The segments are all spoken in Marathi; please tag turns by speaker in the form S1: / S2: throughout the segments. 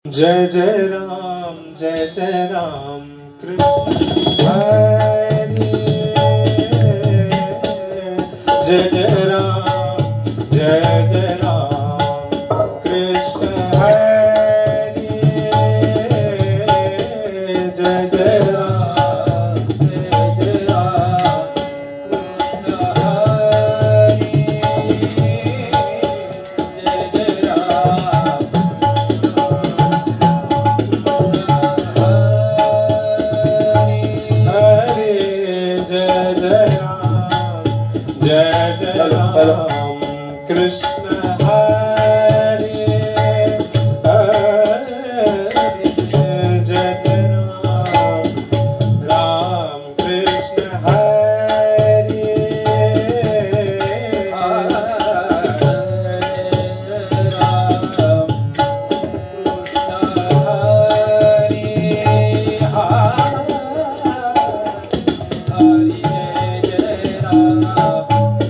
S1: जय जय राम कृष्ण हरे जय जय राम कृष्ण हरे जय जय राम कृष्ण हरे जय जय राम कृष्ण हरे जय जय राम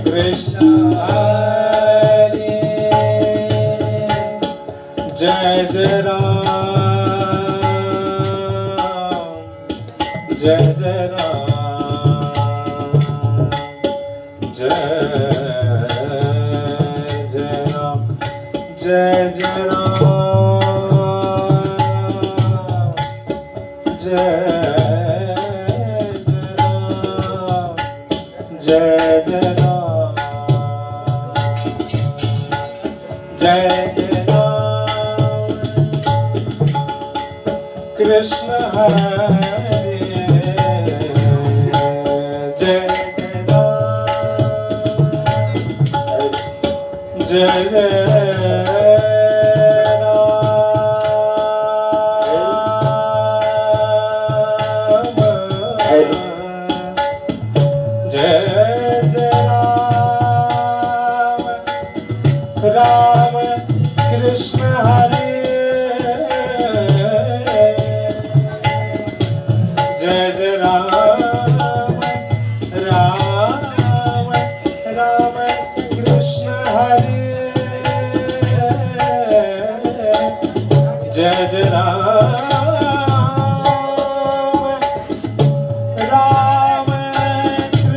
S1: कृष्ण हरे जय जय राम जय जय राम जय जय राम जय जय राम जय जय राम जय जय कृष्ण हरे जय जय राम जय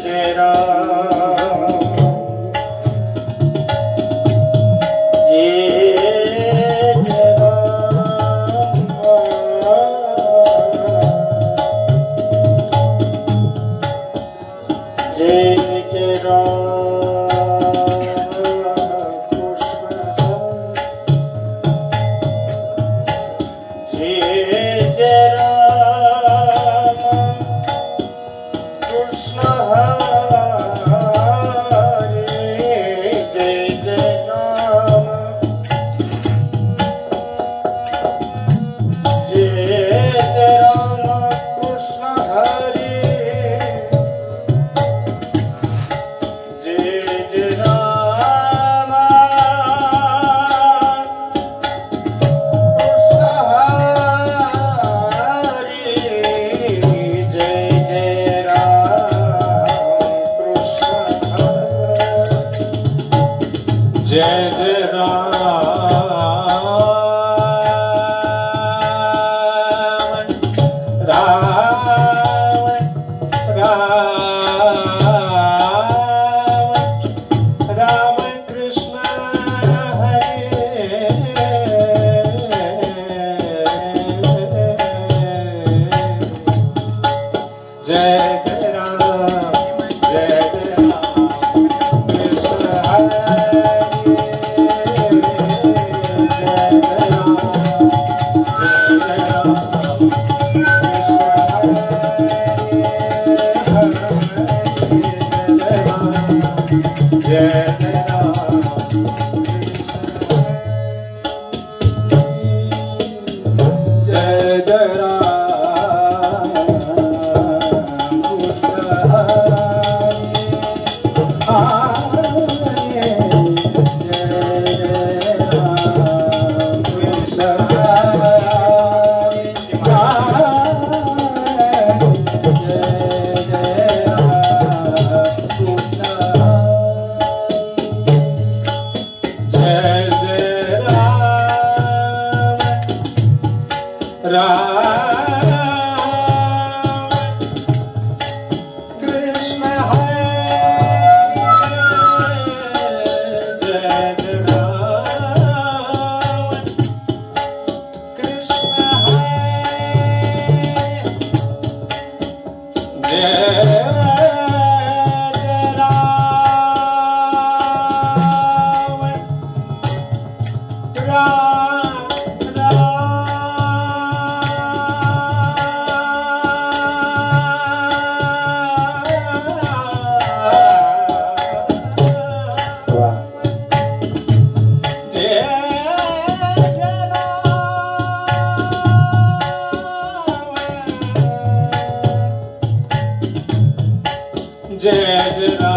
S1: जय राम जय जय राम कृष्ण हरे जय जय राम कृष्ण हरे जय जय राम कृष्ण राम कृष्ण हरे जय जय राम जय जय राम कृष्ण हरे जय जय राम जय जय राम जय जय राम जय जय राम कृष्ण हरे जय जय राम कृष्ण हरे जय जय राम कृष्ण जय जय राम कृष्ण हरे जय जय राम कृष्ण हरे जय जय जय राम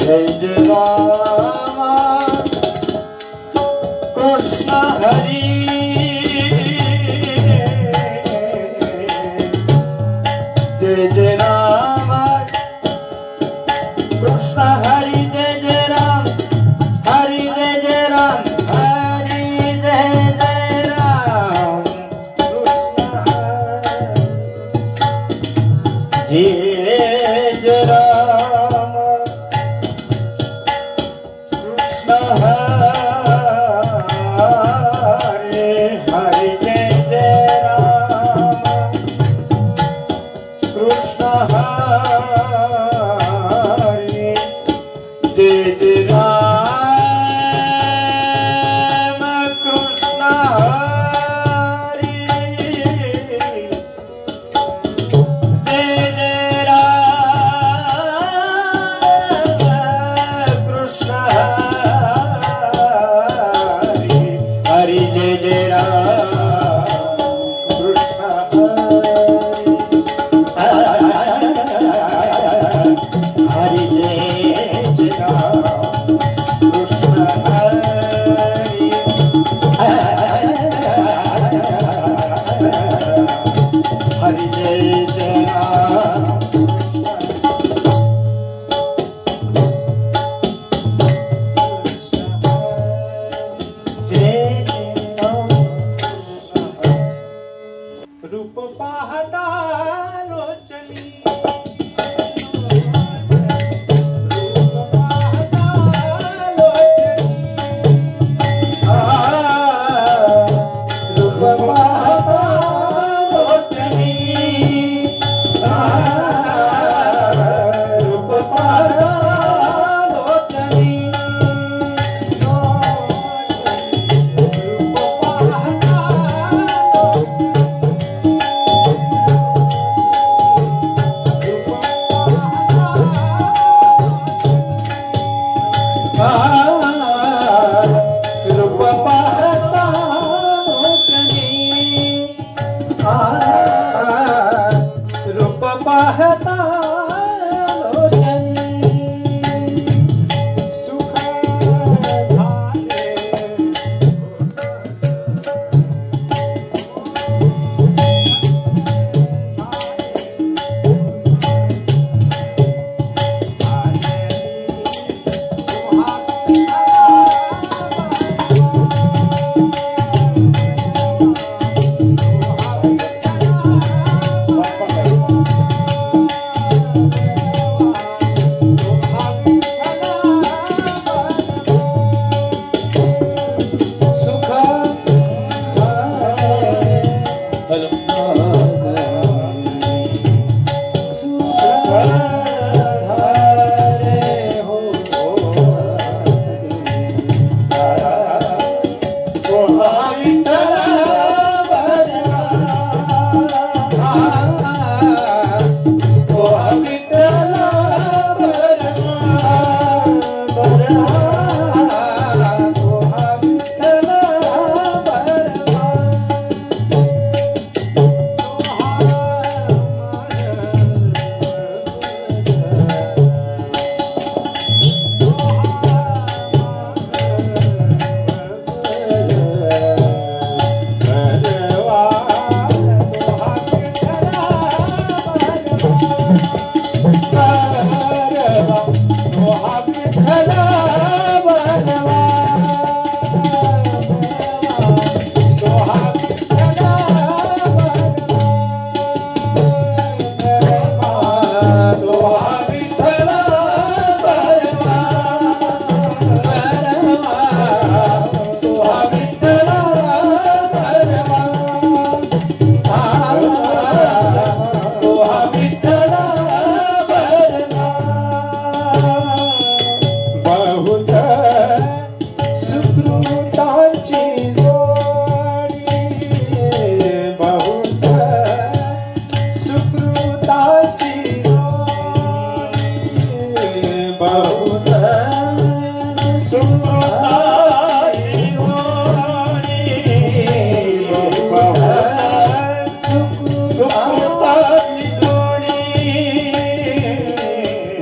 S1: जय जय राम कृष्ण हरि जय जय राम कृष्ण हरि जय जय राम हरि जय जय राम हरि जय जय राम कृष्ण हरि जय जय राम हरे हरे जय जय राम कृष्ण हरे जय जय राम कृष्ण हरे जय जय राम कृष्ण हरि जय जय राम कृष्ण हरि जय जय राम कृष्ण हरि जय जय राम रूप पाहता लोचनी रूप पाहता लोचनी रूप पाहता लोचनी पाहता लोचन सुख झाले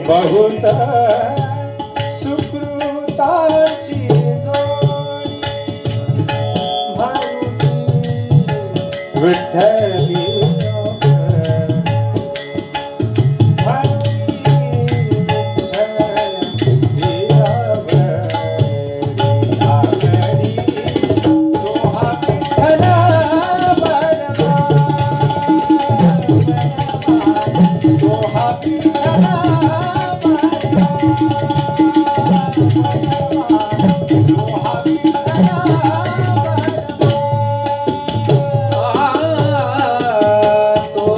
S1: बहुत सुकृताची विठ्ठली तो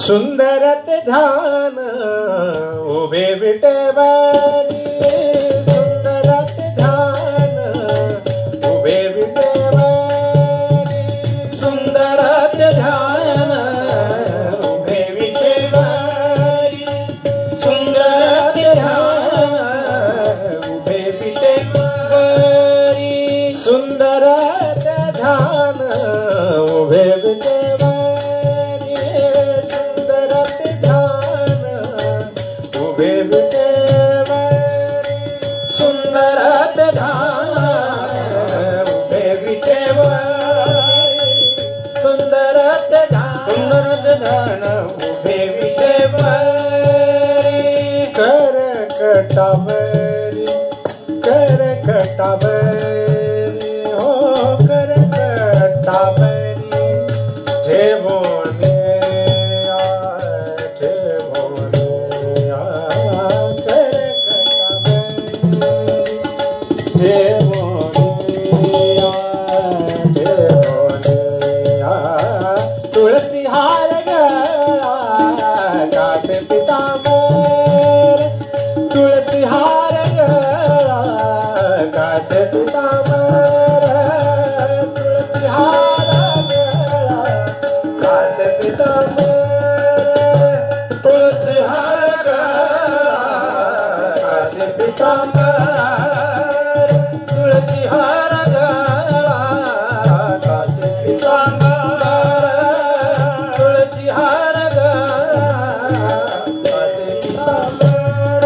S2: सुंदरत ध्यान उभे विटेवरी सुंदरत ध्यान उभे विटेवरी
S1: सुंदरत ध्यान उभे विटेवरी सुंदरत ध्यान उभे विटेवरी
S2: सुंदरत ध्यान उभे विटेवरी सुंदरत ध्यान उभे विटेवरी
S1: सुंदरत ध्यान उभे विटेवरी सुंदरत ध्यान उभे विटेवरी
S2: करकटावरी करकटावरी हो करकटावरी ठेवोने तुळसी हार गळा कासे पितांबर तुळसी हार गळा कासे पितांबर तुळसी हार गळा कासे पितांबर
S1: तुळसी हार गळा कासे पितांबर तुळसी हार गळा कासे पितांबर तुळसी हार गळा कासे पितांबर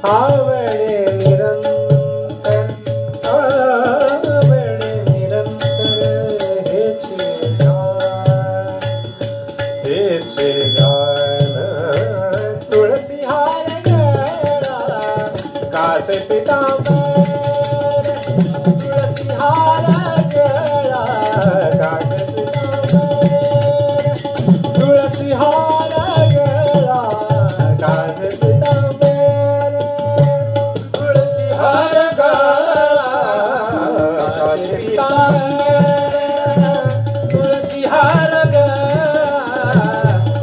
S2: आवळे निरंतर हेचे गान तुळसी हार गळा कासे पितांबर तुळसी हार गळा कासे पितांबर तुळसी हार गळा कासे पितांबर
S1: तुळसी हार गळा कासे पितांबर तुळसी हार गळा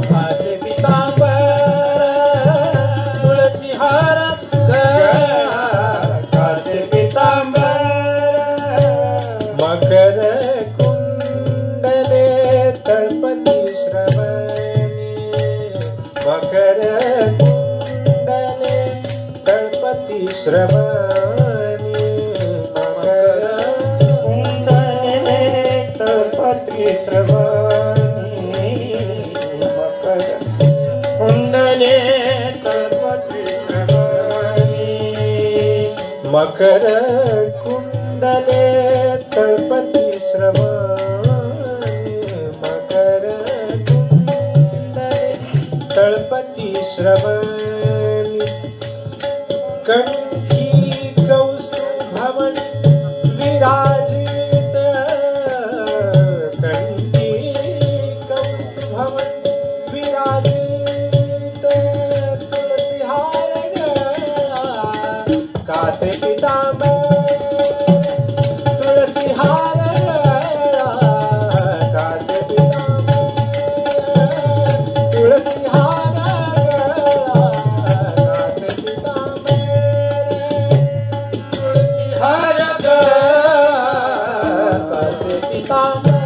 S1: कासे पितांबर तुळसी हार गळा कासे पितांबर
S2: मकर कुंडले तळपती श्रवणी मकर कुंडले तळपती श्रवणी मकर
S1: कुंडले तळपती श्रवणी मकर कुंडले तळपती श्रवणी
S2: मकर कुंडले तळपती श्रवणी मकर कुंडले तळपती श्रवणी कंठी कौस्तुभवन विराजित कंठी कौस्तुभवन विराजित तुळसी हार गळा कासे पितांबर तुळसी हार गळा कासे पितांबर तुळसी हार गळा कासे पितांबर
S1: तुळसी हार गळा कासे पितांबर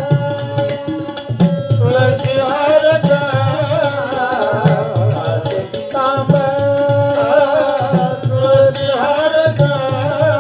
S1: तुळसी हार गळा कासे पितांबर तुळसी हार गळा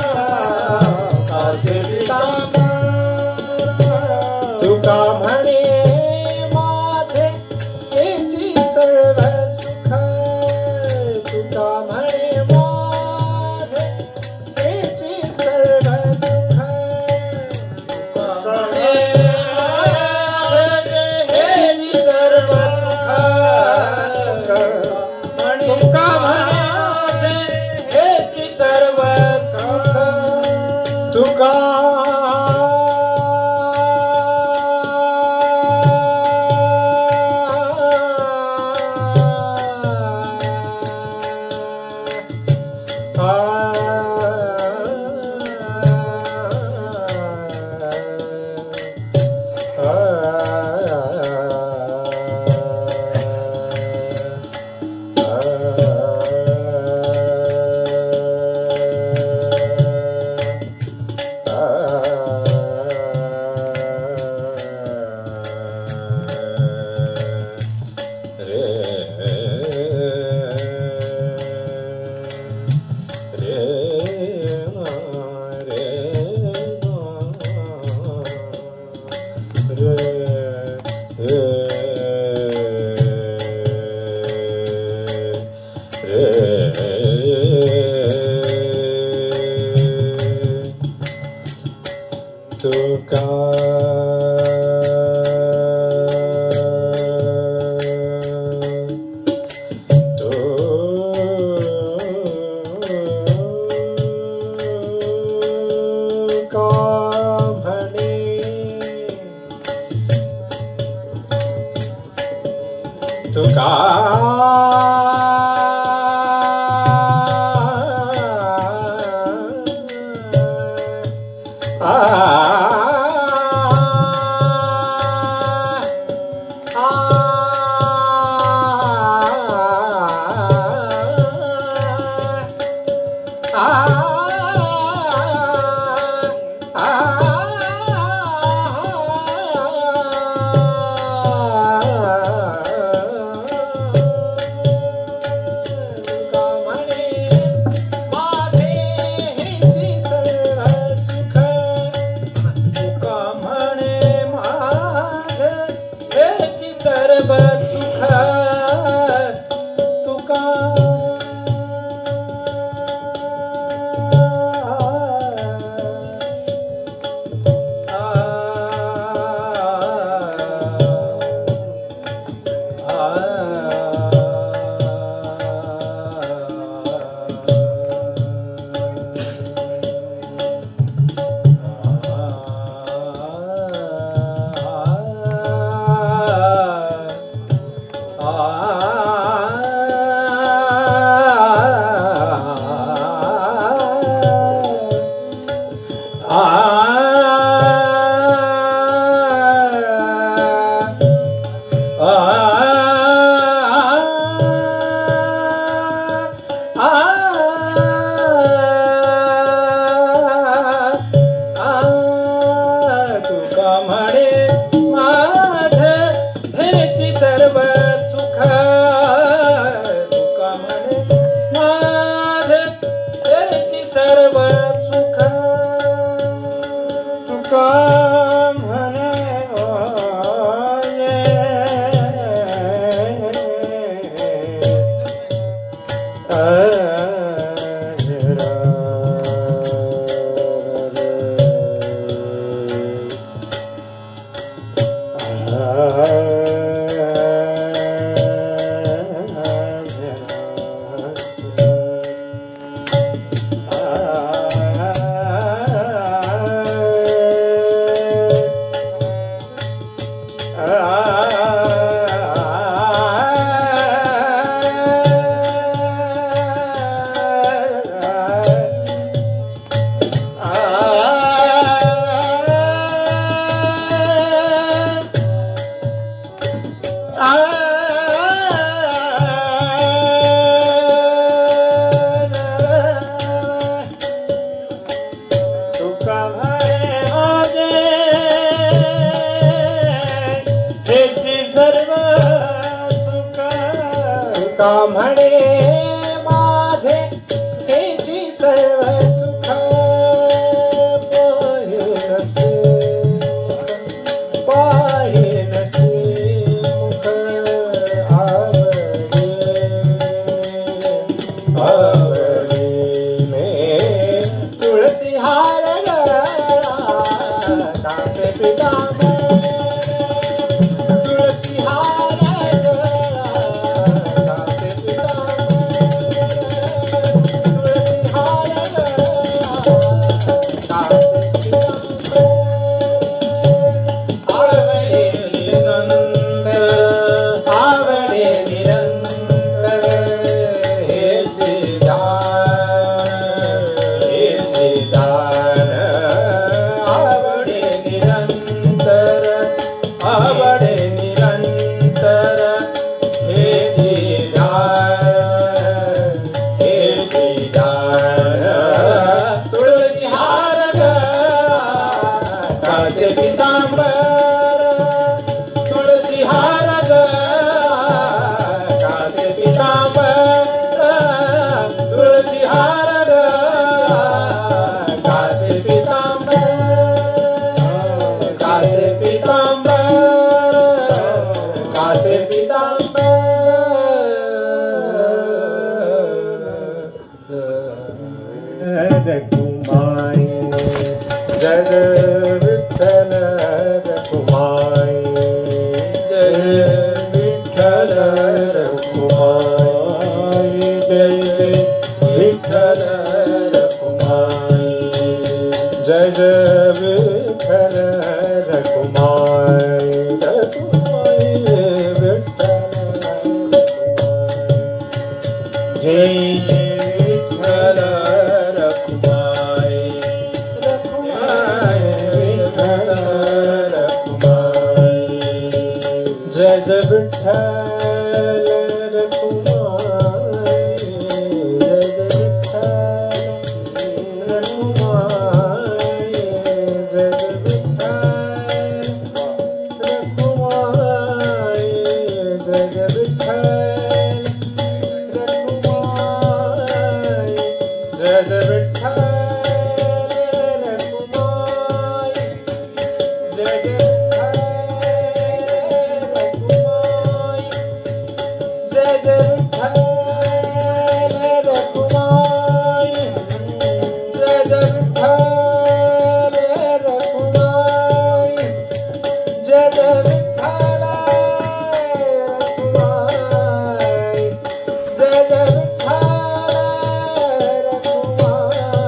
S2: तुका तुका म्हणे माझे हेची सर्व सुख पाहिनसे मुख आवडी में तुळसी हार कासे पितांबर तुळसी हार कुमारी जय विठ्ठल रखुमाई जय विठ्ठल रखुमाई जय विठ्ठल रखुमाई जय विठ्ठल रखुमाई रखुमाई विठ्ठल रखुमाई जय विठ्ठल रखुमाई रखुमाई विठ्ठल रखुमाई जय विठ्ठल रखुमाई जय विठ्ठल रखुमाई जय विठ्ठल रखुमाई जय विठ्ठल रखुमाई जय विठ्ठल रखुमाई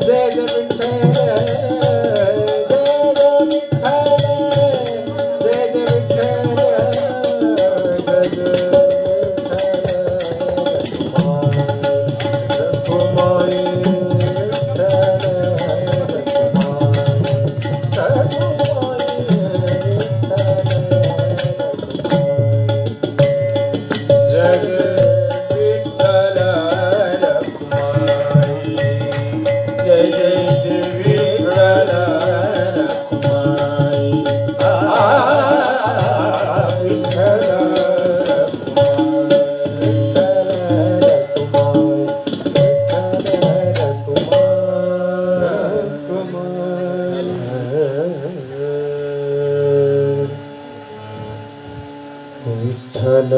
S2: जय विठ्ठल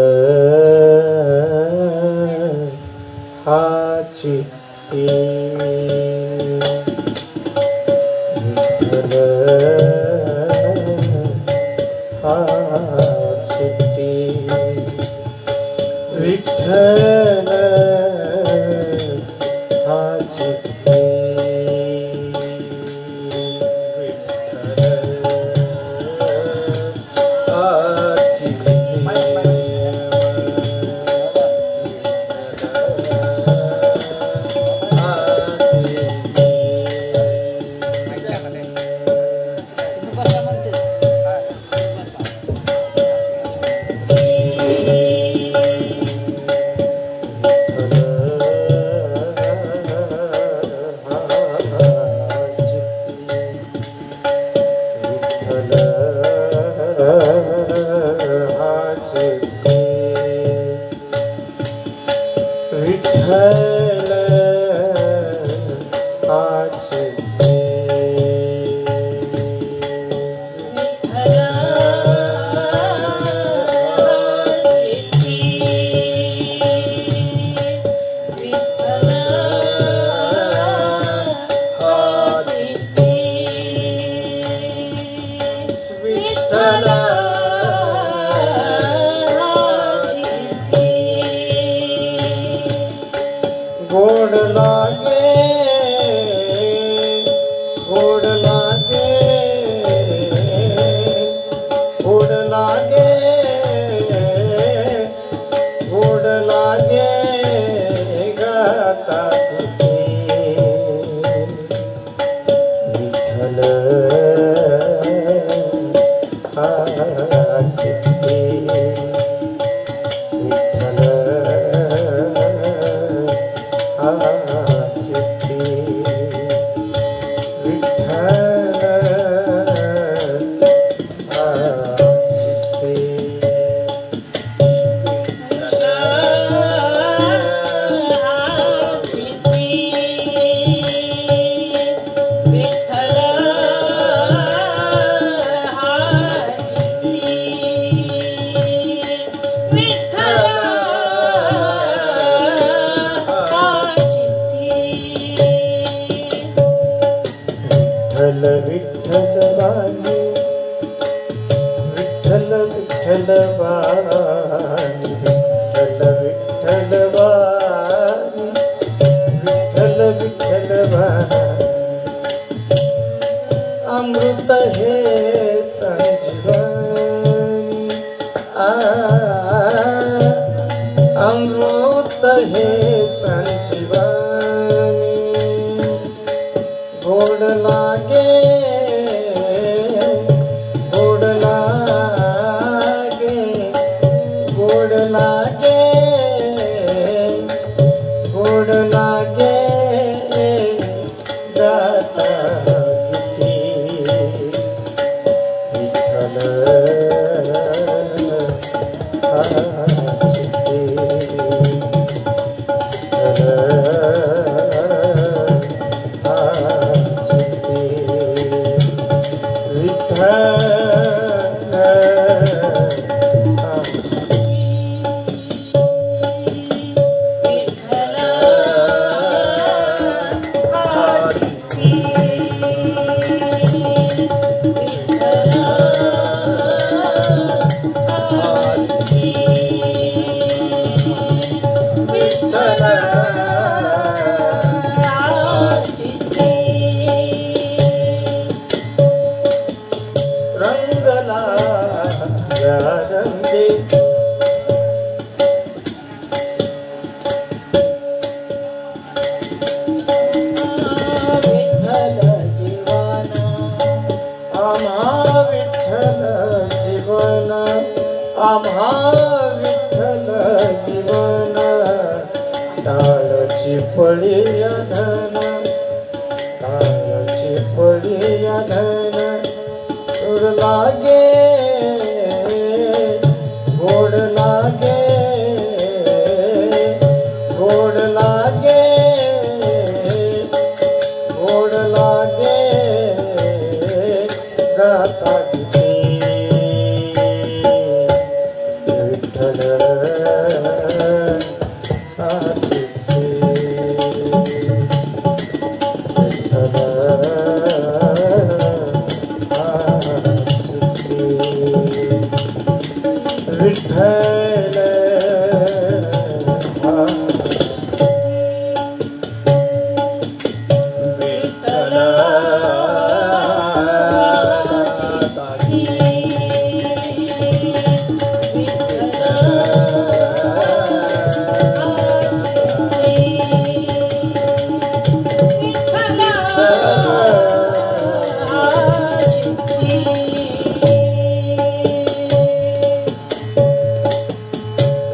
S2: हाची विठ्ठल हाची विठ्ठल हाची गोड लागे गोड लागे गोड लागे गोड लागे गाता तुझे विठ्ठल हाची विठ्ठल विठ्ठल विठ्ठल भारी अमृत हे संजीवनी अमृत हे संजीवनी गोड लागे गोड लागे गोड लागे गोड लागे गाता गीती विठ्ठल रंगला रंगे
S1: विठ्ठल जीवन
S2: आम्हा विठ्ठल जीवन आम्हा विठ्ठल जीवन टाळची पडी धन टाळची पडी धन गोड लागे गोड लागे गोड लागे गोड लागे गाता गीती विठ्ठल विठ्ठल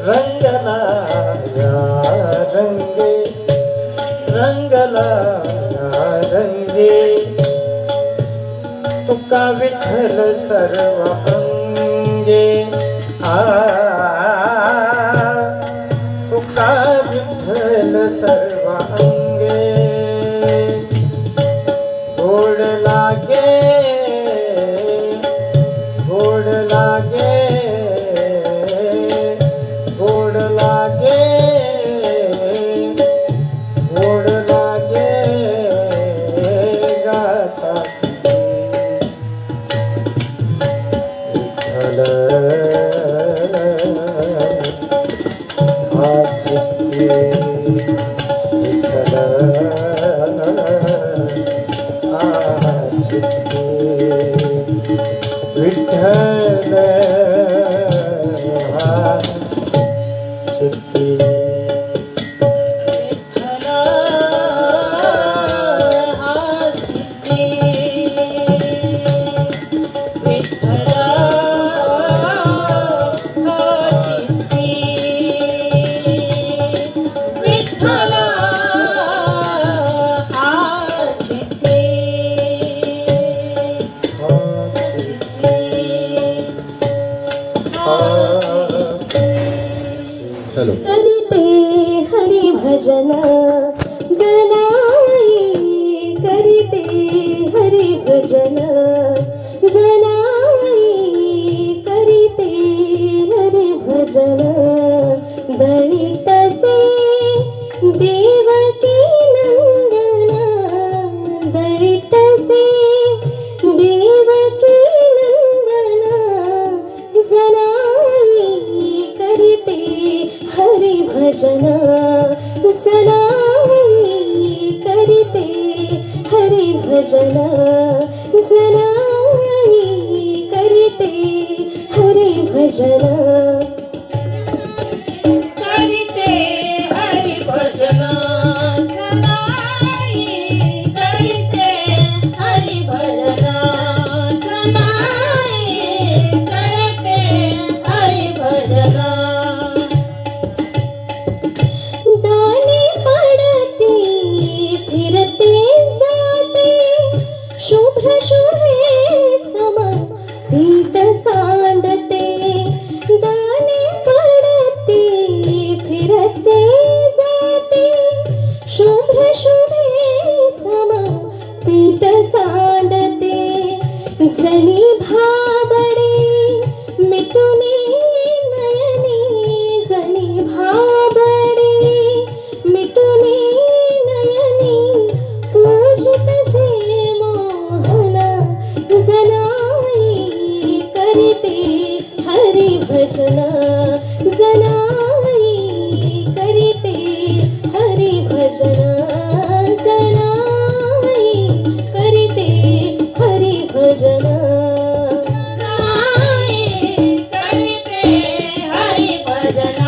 S2: रंगला रंगे रंगला रंगे तुका विठ्ठल सर्व अंगे तुका विठ्ठल सर्व अंगे गोड लागे गोड लागे गोड लागे गोड लागे गाता विठ्ठल आचित्ते विठ्ठल आचित्ते विठ्ठल आचित्ते
S3: हॅलो
S4: करते हरि भजन जनाई करते हरि भजन जनाई करते हरि भजन दलित से देवकी नंदन दलित से देवकी नंदन जनाई करते हरि भजन भजन जनाई करते हरी भजन
S1: करीते हरी भजन जनाई करीते हरी भजन जनाई करते हरी भजन
S4: दानी पडते फिरते जाते शुभ्र शुभे सम पीठ सांडते दानी पडते फिरते जाते शुभ्र शुभे सम पीठ सांडते जनी भाबडे मिटुने नयनी जनी भाबडे मिटुने नयनी पूजित से मोहन जनाई करते हरी भजन जनाई करते हरी भजन जनाई करते हरी भजन
S1: जनाई करीते हरी भजन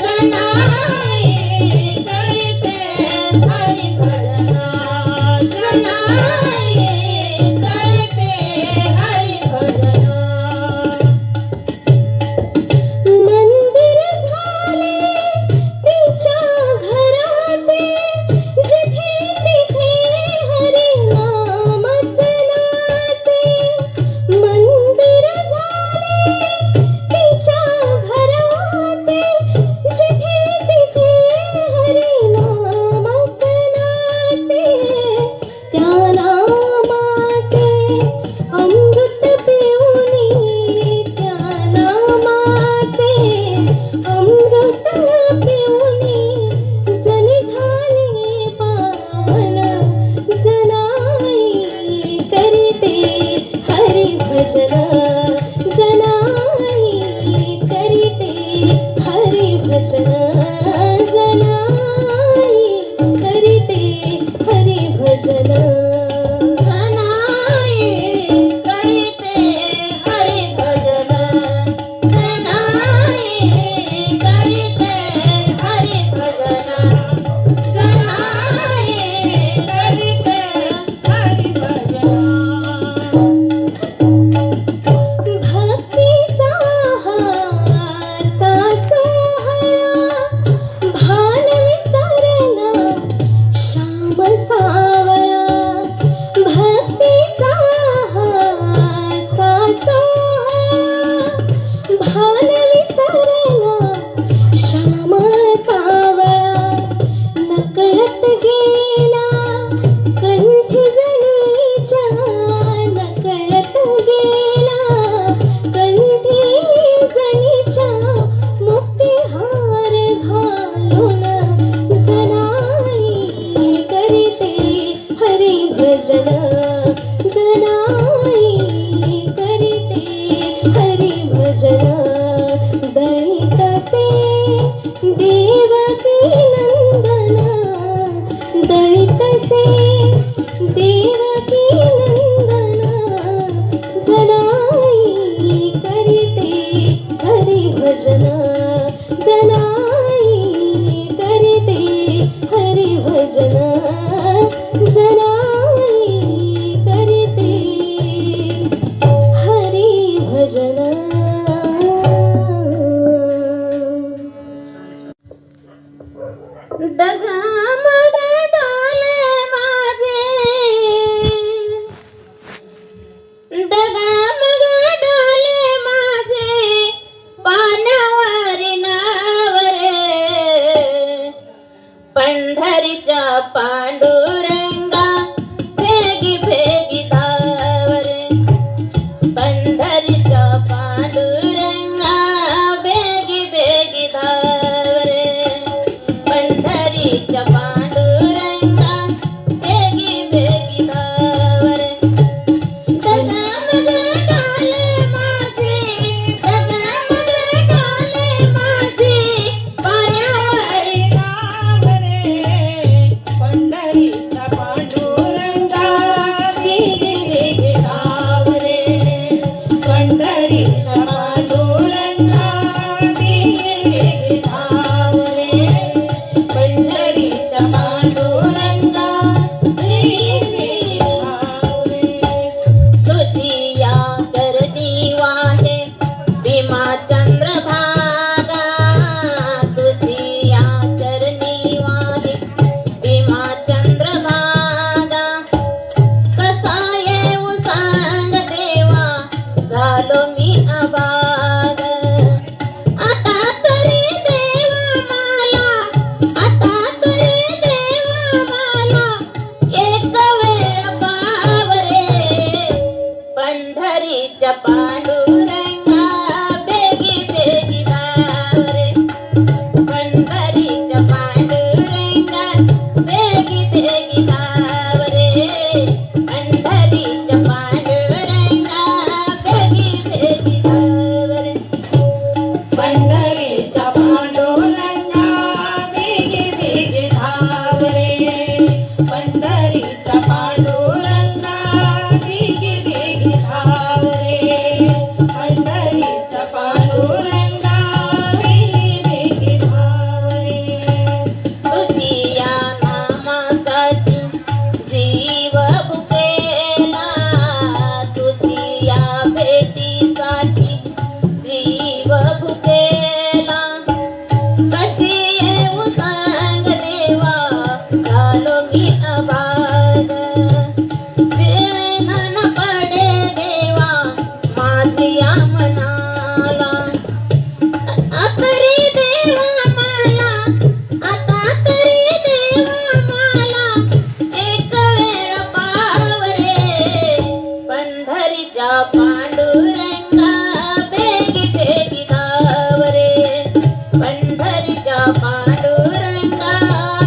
S1: जनाई करते हरी भजन जनाई करते हरी भजन
S4: मंदिर झाले तिच्या घराचे जिथे तिथे हरी नामच नाचे मंदिर झाले तिच्या घराचे जिथे तिथे हरी नामच नाचे त्या नामाचे अमृत पिऊनी त्या नामाचे अमृत पिऊनी जनी झाले पावन जनाई करते हरी भजन जनाई करते हरी भजन जनाई करते हरी भजन
S1: जनाई करीते हरी भजन जनाई करीते हरी भजन जनाई करीते हरी भजन
S4: भक्तीचा हाता सोहळा भान विसरला श्याम सावळा भक्तीचा हाता सोहळा भान विसरला श्याम सावळा नकळत गेला कंठी जणीच्या नकळत गेला कंठी जणीच्या मुक्ती हार घालून जनाई करते हरी भजन जनाई करते हरी भजन दळितसे देवकी नंदन दळितसे देवकी नंदन जनाई करते हरी भजन जनाई करते हरी भजन जनाई करते हरी भजन
S1: डगमग डोले माझे डगमग डोले माझे पानावरी नावरे पंढरीच्या पांडुरंगा भेगी भेगी धावरे पंढरीच्या पांडुरंगा भेगी भेगी धावरे पंढरीच्या पांडुरंगा भेगी भेगी धावरे डगमग डोले माझे डगमग डोले माझे पाण्यावरी नावरे पंढरी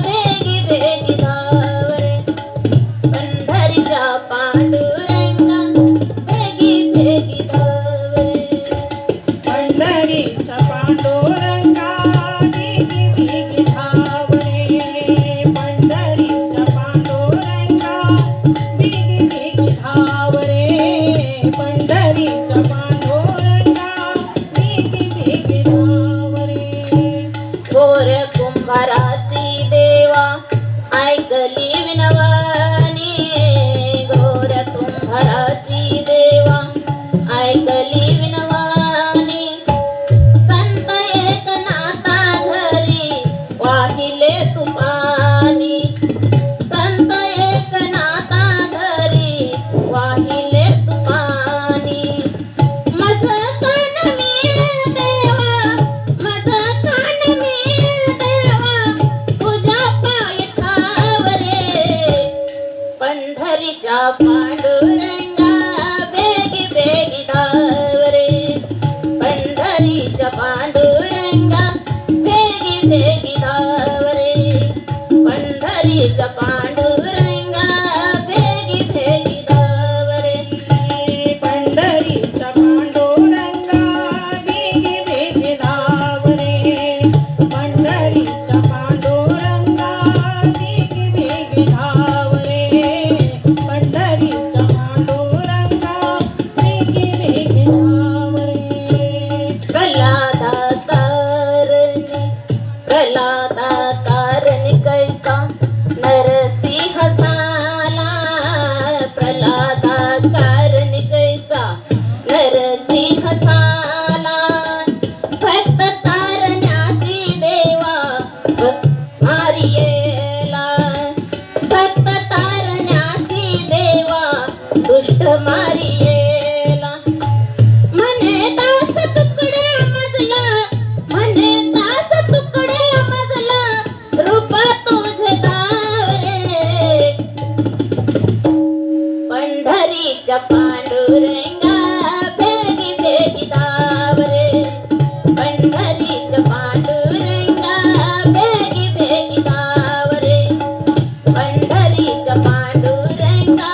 S4: भेगी भेगी धाव रे पंढरीच्या पांडुरंगा भेगी भेगी धाव रे
S5: पंढरीच्या पांडुरंगा भेगी भेगी धाव रे पंढरीच्या पांडुरंगा भेगी भेगी धाव रे पंढरीच्या पांडुरंगा भेगी भेगी धाव रे
S4: घोर कुंभाराची देवा ऐकली विनवणी घोर कुंभाराची देवा ऐकली विनवणी संत एकनाथा घरी वाहिले तुपानी संत एकनाथा घरी वाहिले तुपानी मज कान मीळ देवा मज कान मीळ देवा तुझ्या पाय ठाव रे पंढरीच्या पांडुरंगा भेगी भेगी धाव रे पंढरीच्या पांडुरंगा भेगी भेगी धाव रे पंढरीच्या पांडुरंगा भेगी भेगी धाव रे
S5: पंढरीच्या पांडुरंगा भेगी भेगी धाव रे पंढरीच्या पांडुरंगा भेगी भेगी धाव रे पंढरीच्या पांडुरंगा भेगी भेगी धाव रे
S4: प्रल्हादाकारणी कैसा नरसिंह झाला प्रल्हादाकारणी कैसा नरसिंह झाला भक्त तारण्यासी देवा मारियेला भक्त तारण्यासी देवा दुष्ट मारियेला म्हणे दास तुकडे मजला म्हणे दास तुकडे मजला रूप तुझे दावरे पंढरीच्या पांडुरंगा भेगी भेगी धावरे पंढरीच्या पांडुरंगा भेगी भेगी धावरे पंढरीच्या पांडुरंगा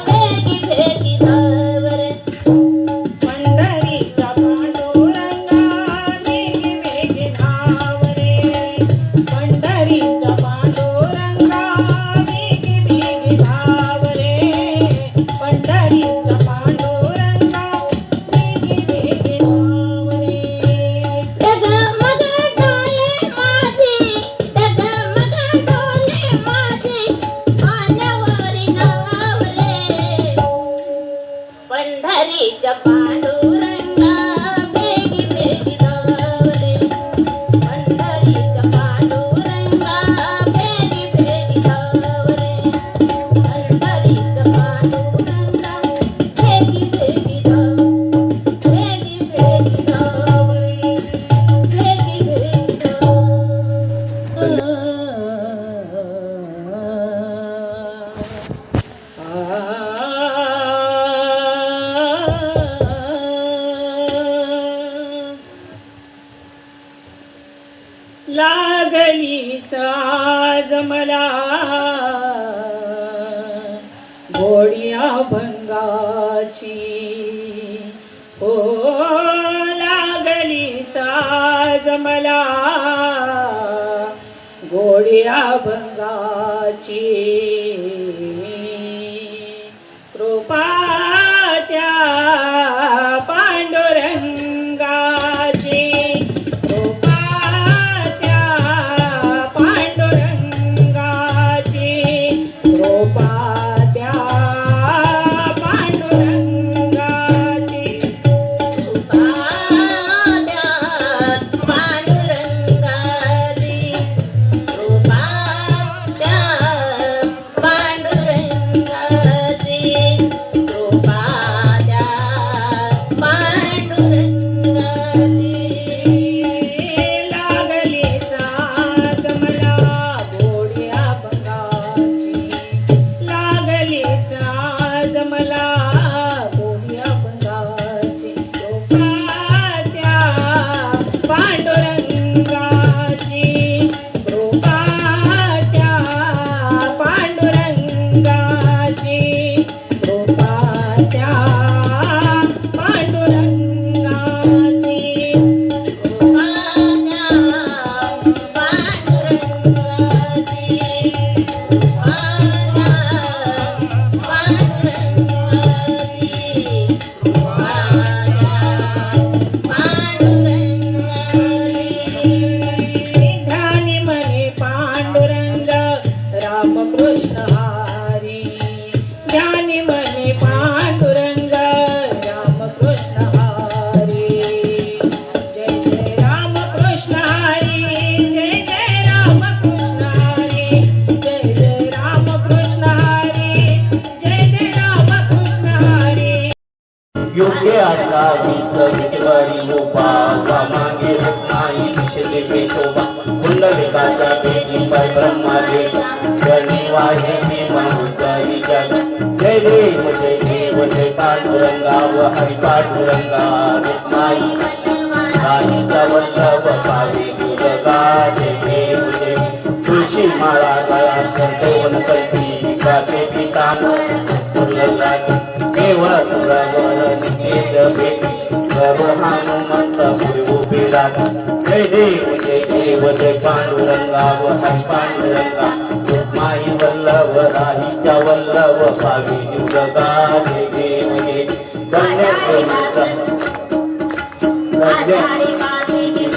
S4: भेगी भेगी धावरे
S5: पंढरीच्या पांडुरंगा भेगी भेगी धाव रे पंढरीच्या पांडुरंगा भेगी भेगी धाव रे पंढरीच्या पांडुरंगा भेगी भेगी धाव रे
S4: डगमग डोले माझे डगमग डोले माझे मानवरी नाव रे पंढरीच्या पांडुरंगा भेगी भेगी धाव रे पंढरीच्या पांडुरंगा भेगी भेगी धाव रे पंढरीच्या पांडुरंगा भेगी भेगी धाव भेगी भेगी धाव रे भेगी भेगी
S5: लागली साज मला घोडिया भंगाची हो लागली साज मला घोडिया भंगाची कृपा त्या पांडुरंगाची कृपा त्या पांडुरंगाची कृपा त्या पांडुरंगाची
S4: कृपा द्या पांडुरंगाची कृपा द्या पांडुरंगाची कृपा
S5: कृष्ण हरी ज्ञानी म्हणे पांडुरंग राम कृष्ण हरी जय जय राम कृष्ण हरी जय जय राम कृष्ण हरी जय जय राम कृष्ण हरी जय जय राम कृष्ण हरी
S1: योग्य 28 विठ्ठलवारी गोपा वामागे रत्नाई विषदे पेशोबा कुंडलिकाचा देवी पाय ब्रह्मादेव शरणी वाहे भीमा उद्धारी जग जय देव जय पांडुरंगा व हरी पांडुरंगा रत्नाई साईचा वल्लभ पावे दुर्गा जय देव तुळशी माळा गळा संतवन कल्पी कासे पितानो केवळ तुळावर निकेत भेटी सर्व हनुमंत पुढे उभे राहा जय देव जय पांडुरंगा व हरी पांडुरंगा माई वल्लभ राहीच्या वल्लभ पावी दुर्गा जय देव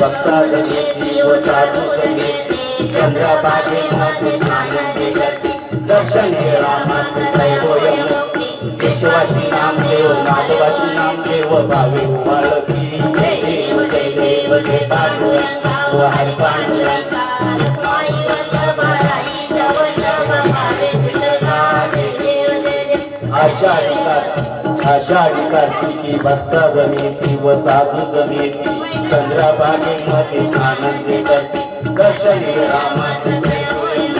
S1: भक्ता जनेती व साधू जनेती चंद्रबागे मध्ये आनंदी करती दर्शन हे रामाचे दैवयम केशवाची नामदेव माधवाची नामदेव भावे उमाळती जय देव जय पांडुरंगा व हरी पांडुरंगा
S4: माई वल्लभ राईच्या वल्लभ भावे दुर्गा जय देव जय देव
S1: आषाढी कार्तिकी भक्ता जमेती व साधू जमेती चंद्रबागे मध्ये आनंदी करती दर्शन हे रामाचे दैवयम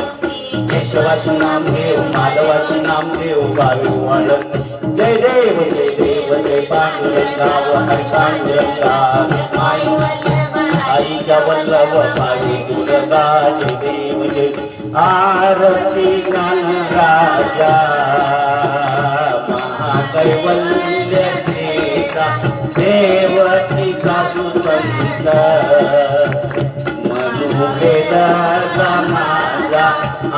S1: केशवाची नामदेव माधवाची नामदेव भावे उमाळती जय देव जय पांडुरंगा व हरी पांडुरंगा माई आईच्या वल्लभ पावी दुर्गा जय देव आरती राजा महाकैवल्य देता देवती साधू संत मनुवेद समाजा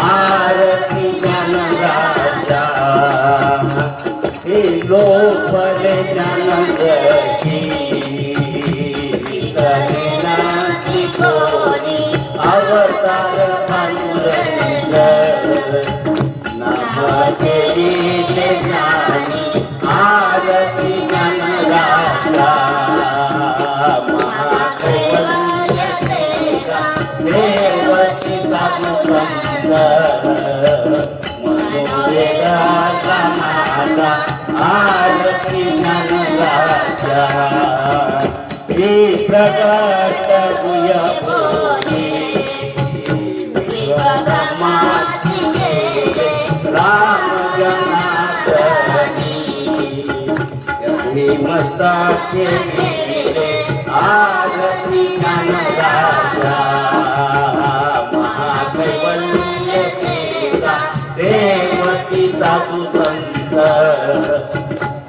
S1: आरती राजा लोपले जनगती कविनाची कोणी अवतार पांडुरंग नाम केली ज्ञानी आरती जनराजा महाकैवल्य देवती साधू संत मनुवेदा समाजा आरती जनराजा श्री प्रगट भूय भूमी ब्रह्माची राम जनार्दनी यही मस्ताचे आरती जनराजा महाकैवल्य देवती साधू संत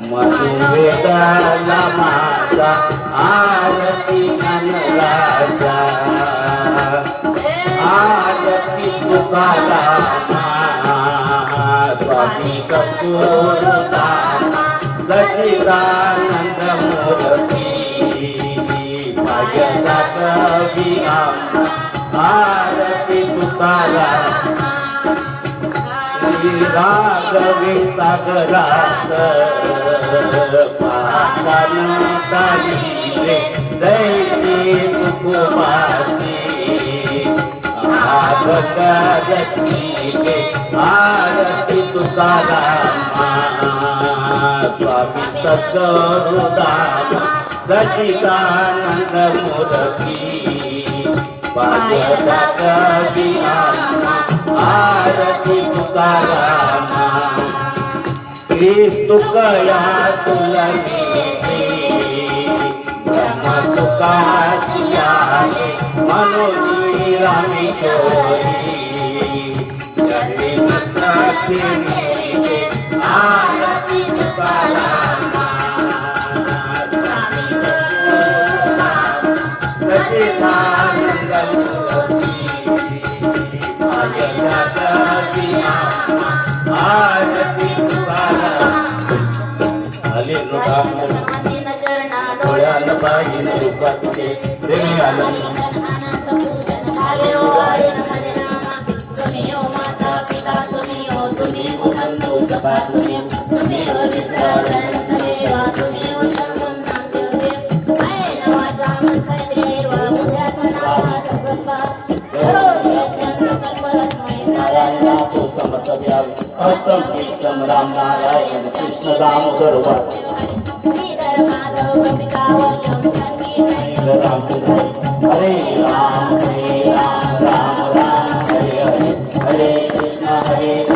S1: मनुवेदाला माता आरती जनराजा आरती तुकारामा स्वामी सद्गुरुदामा सच्चिदानंद मूर्ती भजता कवी आरती तुकारामा राघवे सागरात पावन कालीरे दैती तुकोबासी आभगतीरे आरती तुकारामा स्वामी सद्गुरुदामा सच्चिदानंद मूर्ती भजता कवी आरती तुकारामा तुकया तुलनी ब्रह्म तुकासिया मनोजी रामी चोरी जय आरती तुकारामा सच्चिदानंद आरती आले थोड्यान पाहिन रूपाचे प्रेमी आनंद
S4: माता पिता तुम्ही पातुमेव तुमेव विद्यावदन्तदेव तुमेव सर्वं नामदेव जय नवाचा मनसैदेव बुद्ध्यात्मनामा सद्गत्वा करोमि यज्ञं कल्परस्मै
S1: नारायणातो समर्थ व्यावी हस्तं कृष्णं राम नारायण कृष्ण दामोदर वासुदेव
S4: श्रीधर माधव गोपिकावल्लभ संगीत
S1: राम हरे राम राम राम हरे हरे हरे कृष्ण हरे